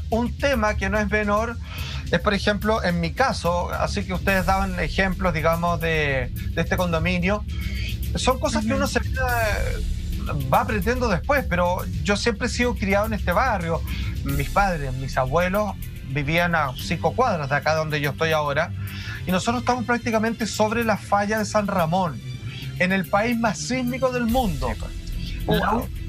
Un tema que no es menor es, por ejemplo, en mi caso, así que ustedes daban ejemplos, digamos, de este condominio. Son cosas que uno se va aprendiendo después, pero yo siempre he sido criado en este barrio. Mis padres, mis abuelos vivían a 5 cuadras de acá donde yo estoy ahora, y nosotros estamos prácticamente sobre la falla de San Ramón, en el país más sísmico del mundo.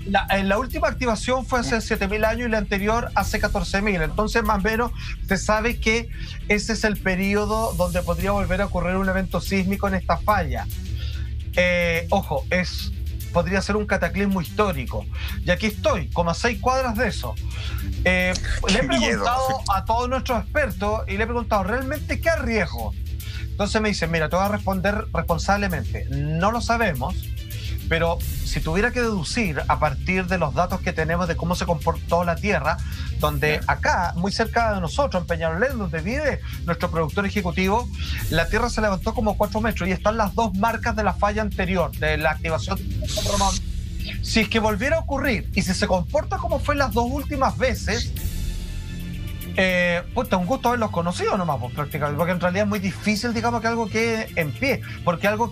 La última activación fue hace 7.000 años y la anterior hace 14.000. Entonces, más o menos, se sabe que ese es el periodo donde podría volver a ocurrir un evento sísmico en esta falla. Ojo, podría ser un cataclismo histórico. Y aquí estoy, como a 6 cuadras de eso. Le he preguntado a todos nuestros expertos y le he preguntado, ¿realmente qué arriesgo? Entonces me dicen, mira, te voy a responder responsablemente. No lo sabemos, pero si tuviera que deducir a partir de los datos que tenemos de cómo se comportó la Tierra, donde acá, muy cerca de nosotros, en Peñalolén, donde vive nuestro productor ejecutivo, la Tierra se levantó como 4 metros y están las 2 marcas de la falla anterior, de la activación de San Ramón. Si es que volviera a ocurrir y si se comporta como fue las 2 últimas veces, un gusto haberlos conocido nomás, pues, prácticamente, porque en realidad es muy difícil, digamos, que algo quede en pie, porque algo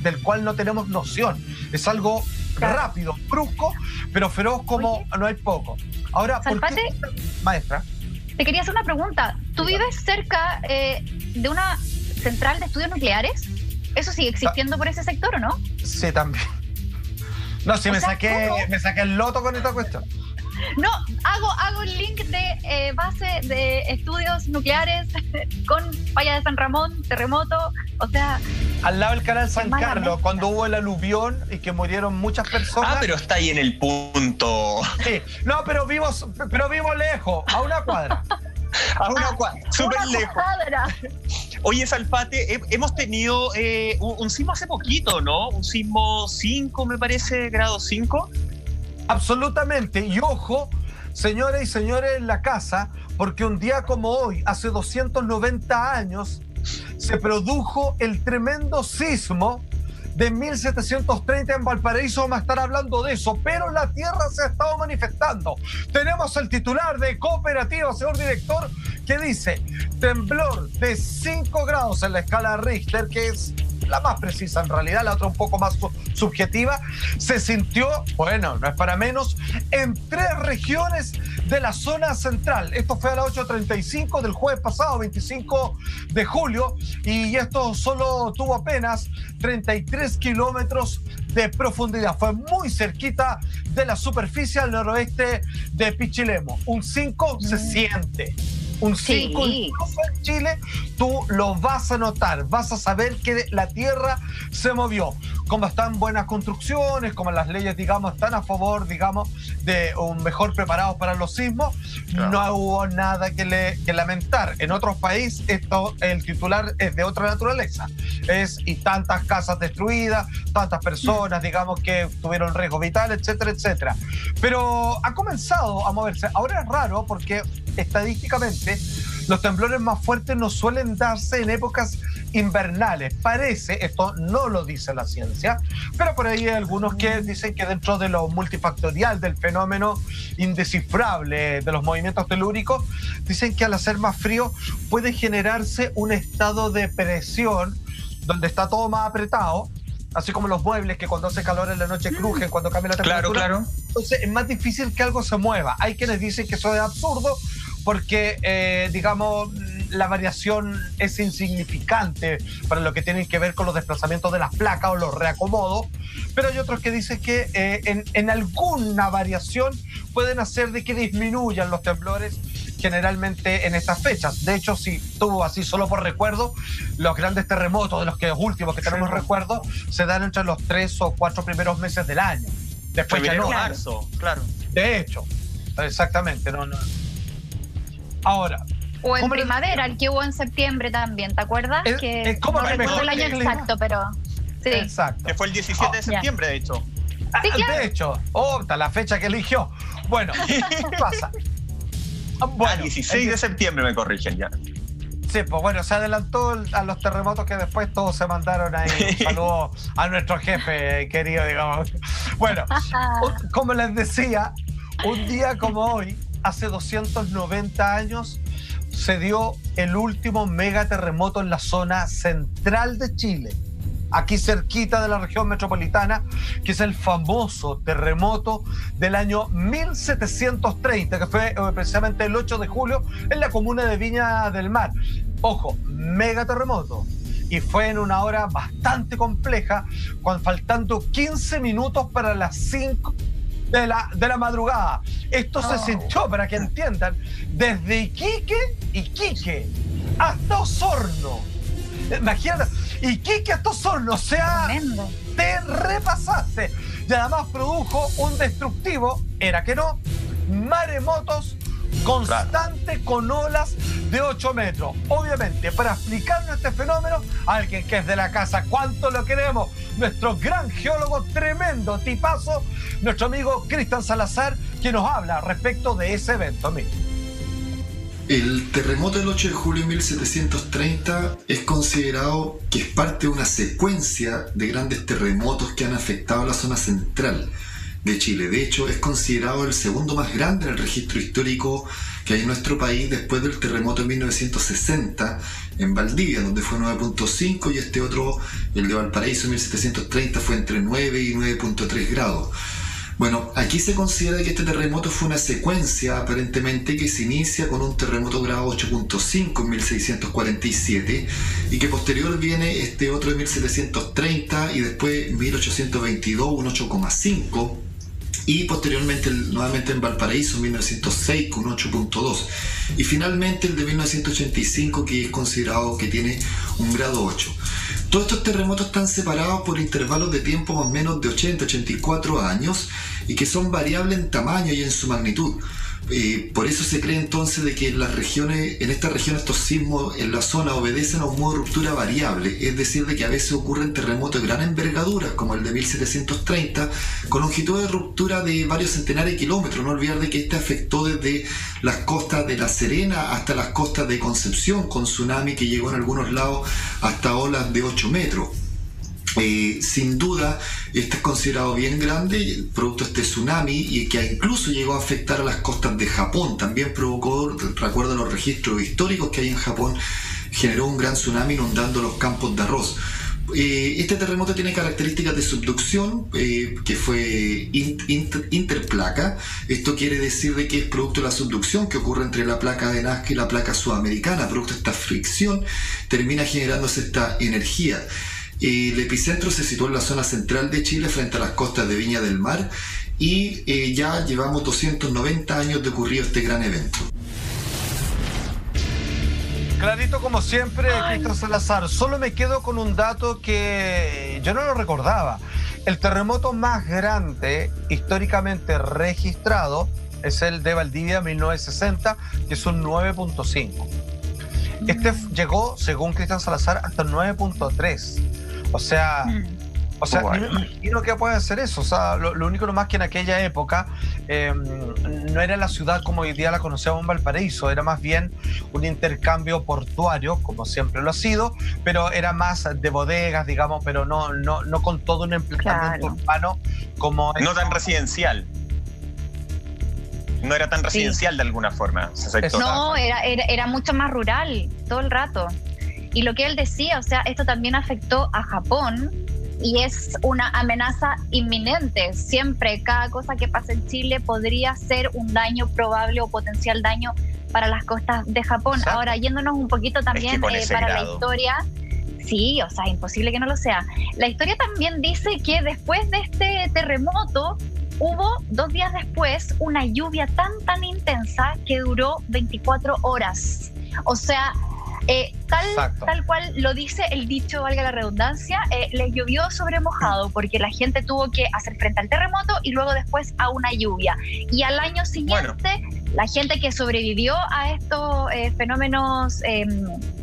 del cual no tenemos noción. Es algo rápido, brusco, pero feroz como no hay poco. Ahora, Salpate, ¿por qué, maestra? Te quería hacer una pregunta. ¿Tú vives cerca de una central de estudios nucleares? ¿Eso sigue existiendo por ese sector o no? Sí, también. No, sí, me saqué el loto con esta cuestión. No, hago el link de base de estudios nucleares con falla de San Ramón, terremoto, o sea... Al lado del canal San Carlos, cuando hubo el aluvión y que murieron muchas personas. Ah, pero está ahí en el punto. Sí, no, pero vivo lejos, a 1 cuadra. A 1 cuadra, súper lejos. Oye, Salpate, hemos tenido un sismo hace poquito, ¿no? Un sismo 5, me parece, grado 5. Absolutamente. Y ojo, señoras y señores en la casa, porque un día como hoy, hace 290 años, se produjo el tremendo sismo de 1730 en Valparaíso. Vamos a estar hablando de eso, pero la Tierra se ha estado manifestando. Tenemos el titular de Cooperativa, señor director, que dice: temblor de 5 grados en la escala Richter, que es la más precisa en realidad, la otra un poco más subjetiva, se sintió, bueno, no es para menos, en 3 regiones de la zona central. Esto fue a las 8:35 del jueves pasado, 25 de julio, y esto solo tuvo apenas 33 kilómetros de profundidad. Fue muy cerquita de la superficie al noroeste de Pichilemu. Un 5 se siente. Un 5 incluso en Chile, tú lo vas a notar, vas a saber que la Tierra se movió. Como están buenas construcciones, como las leyes, digamos, están a favor, digamos, de un mejor preparados para los sismos, claro, no hubo nada que lamentar. En otros países, el titular es de otra naturaleza. Y tantas casas destruidas, tantas personas, digamos, que tuvieron riesgo vital, etcétera, etcétera. Pero ha comenzado a moverse. Ahora es raro porque estadísticamente los temblores más fuertes no suelen darse en épocas invernales. Parece, esto no lo dice la ciencia, pero por ahí hay algunos que dicen que dentro de lo multifactorial del fenómeno indescifrable de los movimientos telúricos, dicen que al hacer más frío puede generarse un estado de presión donde está todo más apretado, así como los muebles que cuando hace calor en la noche crujen cuando cambia la temperatura. Claro. Entonces es más difícil que algo se mueva. Hay quienes dicen que eso es absurdo porque, digamos, la variación es insignificante para lo que tiene que ver con los desplazamientos de las placas o los reacomodos, pero hay otros que dicen que en alguna variación pueden hacer de que disminuyan los temblores generalmente en estas fechas. De hecho, si tuvo así solo por recuerdo, los grandes terremotos de los últimos que tenemos recuerdo se dan entre los 3 o 4 primeros meses del año. Después ya no. Marzo, claro. De hecho, exactamente, no. Ahora. O en primavera, el que hubo en septiembre también, ¿te acuerdas? ¿Cómo no recuerdo el año exacto, pero sí. Exacto. Que fue el 17 de septiembre, de hecho. Sí, claro. De hecho, la fecha que eligió. Bueno, ¿qué pasa? Bueno, 16 de septiembre me corrigen ya. Sí, pues bueno, se adelantó a los terremotos que después todos se mandaron ahí. Un saludo a nuestro jefe querido, digamos. Bueno, como les decía, un día como hoy, hace 290 años, se dio el último megaterremoto en la zona central de Chile, aquí cerquita de la región metropolitana, que es el famoso terremoto del año 1730, que fue precisamente el 8 de julio en la comuna de Viña del Mar. Ojo, megaterremoto. Y fue en una hora bastante compleja, faltando 15 minutos para las 5 de la madrugada. Esto se sintió, para que entiendan, desde Iquique hasta Osorno. Imagínate, Iquique hasta Osorno, o sea, tremendo. Te repasaste. Y además produjo un destructivo, era que no, maremotos constante con olas de 8 metros. Obviamente, para explicarnos este fenómeno, alguien que es de la casa, cuánto lo queremos, nuestro gran geólogo, tremendo tipazo, nuestro amigo Cristian Salazar, que nos habla respecto de ese evento. Mira. El terremoto del 8 de julio de 1730 es considerado que es parte de una secuencia de grandes terremotos que han afectado la zona central de Chile. De hecho, es considerado el segundo más grande en el registro histórico que hay en nuestro país, después del terremoto de 1960 en Valdivia, donde fue 9.5, y este otro, el de Valparaíso, en 1730, fue entre 9 y 9.3 grados. Bueno, aquí se considera que este terremoto fue una secuencia, aparentemente, que se inicia con un terremoto grado 8.5 en 1647, y que posterior viene este otro de 1730, y después 1822, un 8.5, y posteriormente nuevamente en Valparaíso, 1906, con un 8.2, y finalmente el de 1985, que es considerado que tiene un grado 8. Todos estos terremotos están separados por intervalos de tiempo más o menos de 80-84 años, y que son variables en tamaño y en su magnitud. Por eso se cree entonces de que en esta región estos sismos en la zona obedecen a un modo de ruptura variable, es decir, de que a veces ocurren terremotos de gran envergadura, como el de 1730, con longitud de ruptura de varios centenares de kilómetros. No olvidar de que este afectó desde las costas de La Serena hasta las costas de Concepción, con tsunami que llegó en algunos lados hasta olas de 8 metros. Sin duda, este es considerado bien grande, producto de este tsunami, y que incluso llegó a afectar a las costas de Japón. También provocó, recuerda los registros históricos que hay en Japón, generó un gran tsunami inundando los campos de arroz. Este terremoto tiene características de subducción, que fue interplaca. Esto quiere decir de que es producto de la subducción que ocurre entre la placa de Nazca y la placa sudamericana. Producto de esta fricción termina generándose esta energía. El epicentro se situó en la zona central de Chile, frente a las costas de Viña del Mar, y ya llevamos 290 años de ocurrido este gran evento. Clarito como siempre, Cristian Salazar. Solo me quedo con un dato que yo no lo recordaba. El terremoto más grande históricamente registrado es el de Valdivia 1960, que es un 9.5. Este llegó, según Cristian Salazar, hasta el 9.3. O sea, no me imagino que puede hacer eso. O sea, lo único nomás que en aquella época no era la ciudad como hoy día la conocemos en Valparaíso, era más bien un intercambio portuario, como siempre lo ha sido, pero era más de bodegas, digamos, pero no con todo un emplazamiento urbano como... No tan residencial. No era tan residencial de alguna forma. No, era mucho más rural todo el rato. Y lo que él decía, o sea, esto también afectó a Japón y es una amenaza inminente. Siempre, cada cosa que pasa en Chile podría ser un daño probable o potencial daño para las costas de Japón. Exacto. Ahora, yéndonos un poquito también para la historia. Sí, o sea, imposible que no lo sea. La historia también dice que después de este terremoto hubo 2 días después una lluvia tan intensa que duró 24 horas. O sea, tal cual lo dice el dicho, valga la redundancia, les llovió sobre mojado porque la gente tuvo que hacer frente al terremoto y luego después a una lluvia. Y al año siguiente, la gente que sobrevivió a estos fenómenos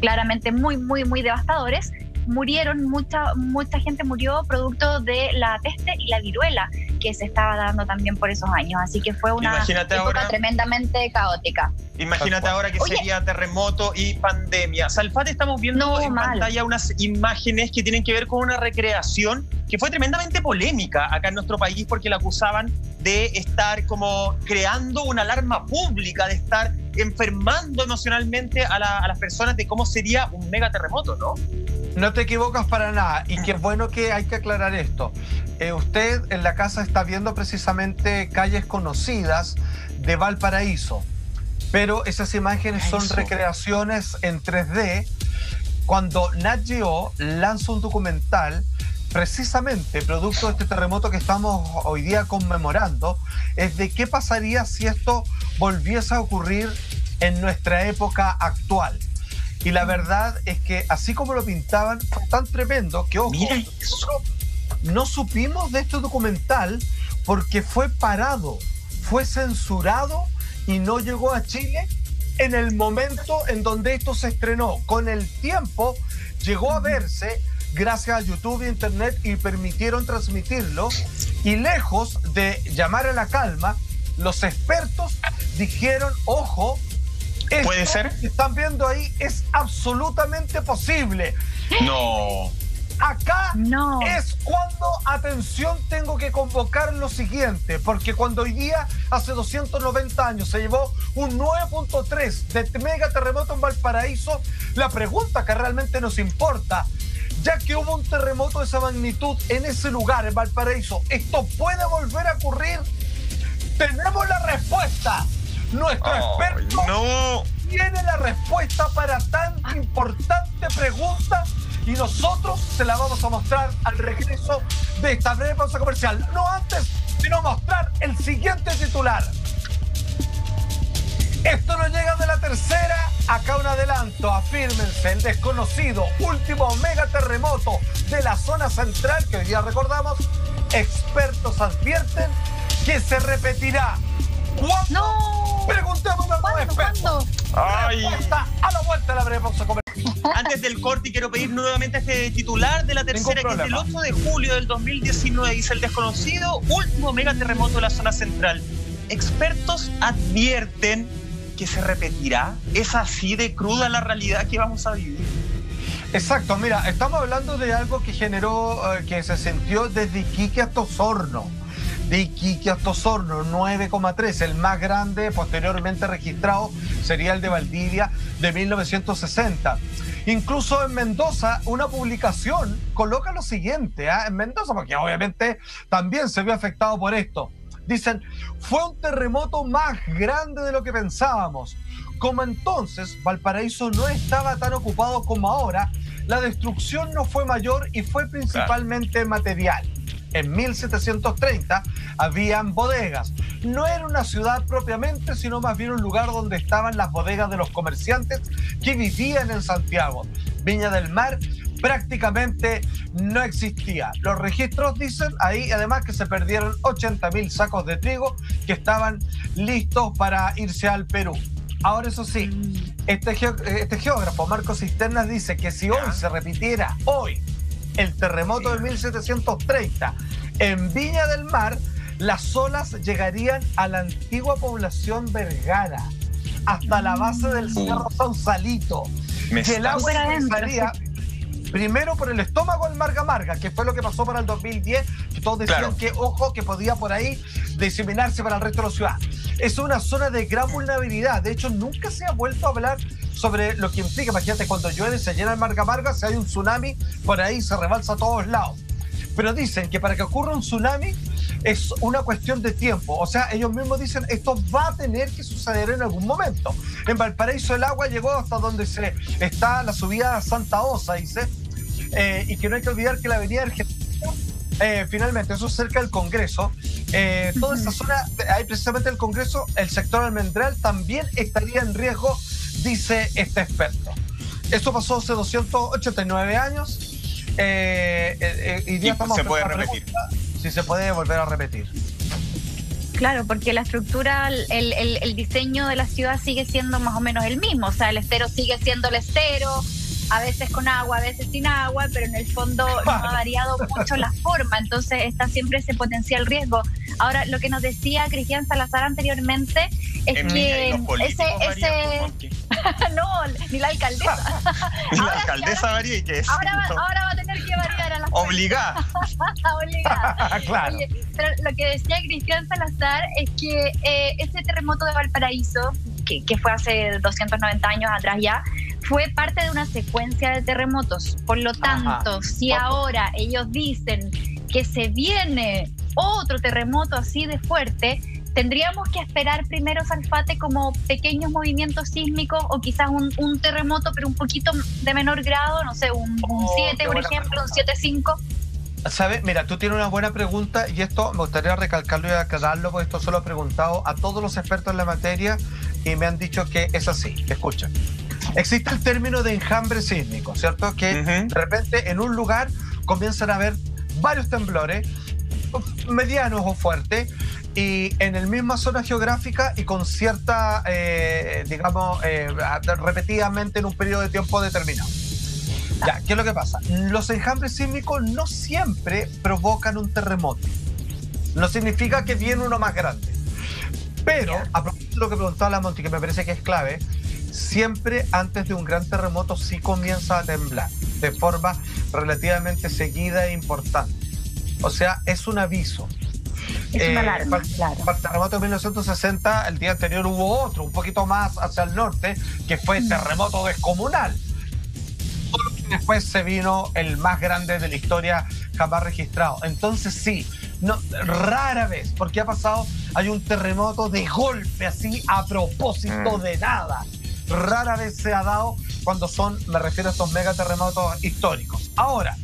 claramente muy devastadores, murieron, mucha gente murió producto de la peste y la viruela que se estaba dando también por esos años. Así que fue una época tremendamente caótica. Imagínate ahora que sería terremoto y pandemia. Salfate, estamos viendo en pantalla unas imágenes que tienen que ver con una recreación que fue tremendamente polémica acá en nuestro país porque la acusaban de estar como creando una alarma pública, de estar enfermando emocionalmente a las personas de cómo sería un megaterremoto, ¿no? No te equivocas para nada, y qué bueno que hay que aclarar esto. Usted en la casa está viendo precisamente calles conocidas de Valparaíso, pero esas imágenes son recreaciones en 3D. Cuando Nat Geo lanza un documental, precisamente producto de este terremoto que estamos hoy día conmemorando, es de qué pasaría si esto volviese a ocurrir en nuestra época actual. Y la verdad es que así como lo pintaban, fue tan tremendo que, ojo, no supimos de este documental porque fue parado, fue censurado y no llegó a Chile en el momento en donde esto se estrenó. Con el tiempo llegó a verse gracias a YouTube e Internet y permitieron transmitirlo, y lejos de llamar a la calma, los expertos dijeron, ojo, ¿puede ser? Que están viendo ahí es absolutamente posible. No. Acá es cuando, atención, tengo que convocar lo siguiente, porque cuando hoy día, hace 290 años, se llevó un 9.3 de mega terremoto en Valparaíso, la pregunta que realmente nos importa, ya que hubo un terremoto de esa magnitud en ese lugar, en Valparaíso, ¿esto puede volver a ocurrir? Tenemos la respuesta. Nuestro experto tiene la respuesta para tan importante pregunta, y nosotros se la vamos a mostrar al regreso de esta breve pausa comercial. No antes, sino mostrar el siguiente titular. Esto no llega de la tercera. Acá un adelanto, afírmense, el desconocido último megaterremoto de la zona central, que hoy día recordamos, expertos advierten que se repetirá. ¿Cuándo? ¡No! Preguntémosle a los expertos. ¡Ay! A la vuelta de la breve pausa comercial. Antes del corte, quiero pedir nuevamente este titular de la tercera, que es del 8 de julio del 2019. Dice: el desconocido último megaterremoto de la zona central. Expertos advierten que se repetirá. ¿Es así de cruda la realidad que vamos a vivir? Exacto, mira, estamos hablando de algo que generó, que se sintió desde Iquique hasta Osorno. De Iquique hasta Osorno, 9,3. El más grande posteriormente registrado sería el de Valdivia, de 1960. Incluso en Mendoza, una publicación coloca lo siguiente, en Mendoza, porque obviamente también se vio afectado por esto. Dicen, fue un terremoto más grande de lo que pensábamos. Como entonces Valparaíso no estaba tan ocupado como ahora, la destrucción no fue mayor y fue principalmente material. En 1730 habían bodegas. No era una ciudad propiamente, sino más bien un lugar donde estaban las bodegas de los comerciantes que vivían en Santiago. Viña del Mar prácticamente no existía. Los registros dicen ahí además que se perdieron 80.000 sacos de trigo que estaban listos para irse al Perú. Ahora, eso sí, este geógrafo, Marcos Cisternas, dice que si hoy se repitiera el terremoto de 1730 en Viña del Mar, las olas llegarían a la antigua población Vergara, hasta la base del Cerro Sausalito. Y el agua ingresaría primero por el estómago al Marga Marga, que fue lo que pasó para el 2010, que todos decían que, ojo, que podía por ahí diseminarse para el resto de la ciudad. Es una zona de gran vulnerabilidad. De hecho, nunca se ha vuelto a hablar sobre lo que implica. Imagínate, cuando llueve, se llena el Marga Marga, si hay un tsunami, por ahí se rebalsa a todos lados. Pero dicen que para que ocurra un tsunami es una cuestión de tiempo. O sea, ellos mismos dicen, esto va a tener que suceder en algún momento. En Valparaíso el agua llegó hasta donde está la subida a Santa Osa, dice, y que no hay que olvidar que la avenida Argentina, finalmente, eso es cerca del Congreso, toda esa zona, ahí precisamente el Congreso, el sector almendral también estaría en riesgo, dice este experto. Esto pasó hace 289 años. Y ya estamos, se puede repetir. Si se puede volver a repetir. Claro, porque la estructura, el diseño de la ciudad sigue siendo más o menos el mismo. O sea, el estero sigue siendo el estero, a veces con agua, a veces sin agua, pero en el fondo no ha variado mucho la forma. Entonces está siempre ese potencial riesgo. Ahora, lo que nos decía Cristian Salazar anteriormente es que no, ni la alcaldesa. Ni la alcaldesa varía, y que es ahora va a tener que variar a la obligada. Obligada. Claro. Oye, pero lo que decía Cristian Salazar es que ese terremoto de Valparaíso, que fue hace 290 años atrás ya, fue parte de una secuencia de terremotos. Por lo tanto, si ahora ellos dicen que se viene otro terremoto así de fuerte, tendríamos que esperar primero, Salfate, como pequeños movimientos sísmicos o quizás un terremoto, pero un poquito de menor grado, no sé, un 7, por ejemplo, un 7,5. ¿Sabes? Mira, tú tienes una buena pregunta y esto me gustaría recalcarlo y aclararlo, porque esto se lo he preguntado a todos los expertos en la materia y me han dicho que es así. Escucha. Existe el término de enjambre sísmico, ¿cierto? Que de repente en un lugar comienzan a haber varios temblores, medianos o fuertes, y en la misma zona geográfica y con cierta, repetidamente en un periodo de tiempo determinado. Ya, ¿qué es lo que pasa? Los enjambres sísmicos no siempre provocan un terremoto. No significa que viene uno más grande. Pero, a propósito de lo que preguntaba la Monty, que me parece que es clave, siempre antes de un gran terremoto sí comienza a temblar de forma relativamente seguida e importante. O sea, es un aviso. Es una alarma, claro. Para el terremoto de 1960, el día anterior hubo otro, un poquito más hacia el norte, que fue terremoto descomunal. Solo que después se vino el más grande de la historia jamás registrado. Entonces sí, no, rara vez, porque ha pasado, hay un terremoto de golpe, así a propósito de nada. Rara vez se ha dado cuando son, me refiero a estos megaterremotos históricos. Ahora,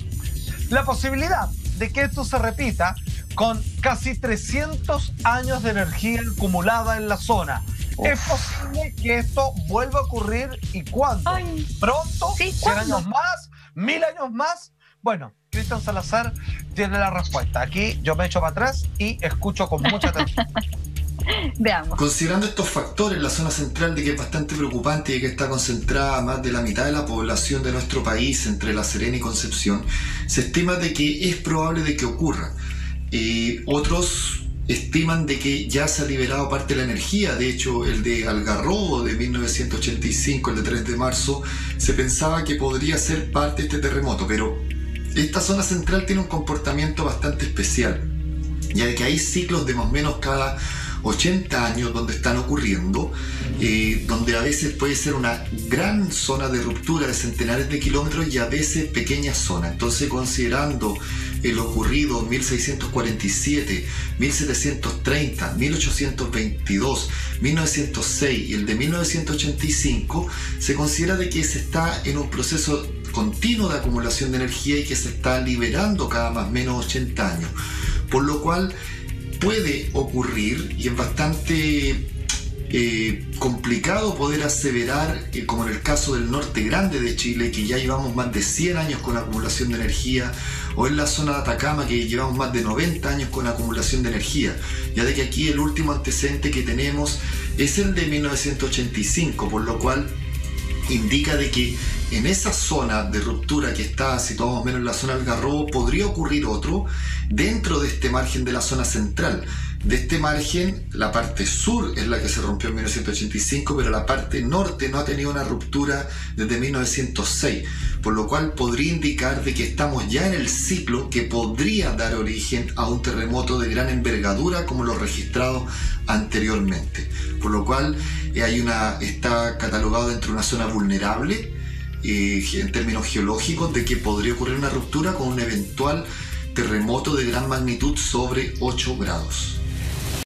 la posibilidad de que esto se repita con casi 300 años de energía acumulada en la zona. ¿Es posible que esto vuelva a ocurrir? ¿Y cuándo? ¿Pronto? Sí, ¿100 años más? ¿1000 años más? Bueno, Cristian Salazar tiene la respuesta. Aquí yo me echo para atrás y escucho con mucha atención. Veamos. Considerando estos factores, la zona central, de que es bastante preocupante y que está concentrada más de la mitad de la población de nuestro país, entre La Serena y Concepción, se estima de que es probable de que ocurra. Otros estiman de que ya se ha liberado parte de la energía. De hecho, el de Algarrobo de 1985, el de 3 de marzo, se pensaba que podría ser parte de este terremoto, pero esta zona central tiene un comportamiento bastante especial, ya de que hay ciclos de más o menos cada 80 años donde están ocurriendo, donde a veces puede ser una gran zona de ruptura de centenares de kilómetros y a veces pequeñas zonas. Entonces, considerando el ocurrido en 1647, 1730, 1822, 1906 y el de 1985, se considera de que se está en un proceso continuo de acumulación de energía y que se está liberando cada más o menos 80 años. Por lo cual puede ocurrir, y es bastante complicado poder aseverar, como en el caso del norte grande de Chile, que ya llevamos más de 100 años con acumulación de energía, o en la zona de Atacama, que llevamos más de 90 años con acumulación de energía, ya de que aquí el último antecedente que tenemos es el de 1985, por lo cual indica de que en esa zona de ruptura que está situada más o menos en la zona del Algarrobo podría ocurrir otro dentro de este margen de la zona central. De este margen, la parte sur es la que se rompió en 1985, pero la parte norte no ha tenido una ruptura desde 1906, por lo cual podría indicar de que estamos ya en el ciclo que podría dar origen a un terremoto de gran envergadura como lo registrado anteriormente. Por lo cual está catalogado dentro de una zona vulnerable en términos geológicos, de que podría ocurrir una ruptura con un eventual terremoto de gran magnitud sobre 8 grados.